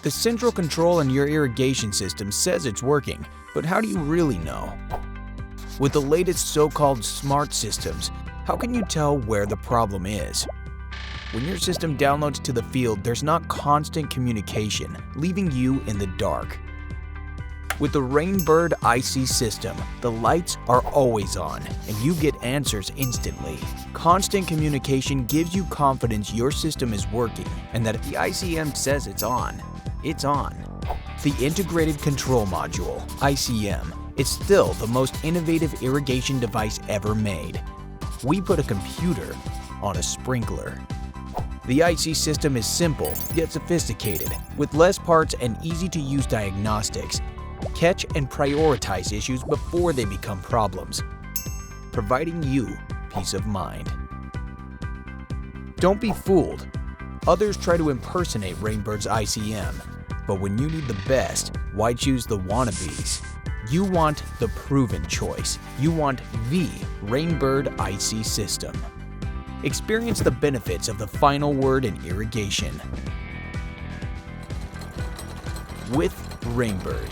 The central control in your irrigation system says it's working, but how do you really know? With the latest so-called smart systems, how can you tell where the problem is? When your system downloads to the field, there's not constant communication, leaving you in the dark. With the Rainbird IC system, the lights are always on, and you get answers instantly. Constant communication gives you confidence your system is working, and that if the ICM says it's on, it's on. The Integrated Control Module, ICM, is still the most innovative irrigation device ever made. We put a computer on a sprinkler. The IC system is simple yet sophisticated, with less parts and easy-to-use diagnostics. Catch and prioritize issues before they become problems, providing you peace of mind. Don't be fooled. Others try to impersonate Rainbird's ICM, but when you need the best, why choose the wannabes? You want the proven choice. You want the Rainbird IC system. Experience the benefits of the final word in irrigation with Rainbird.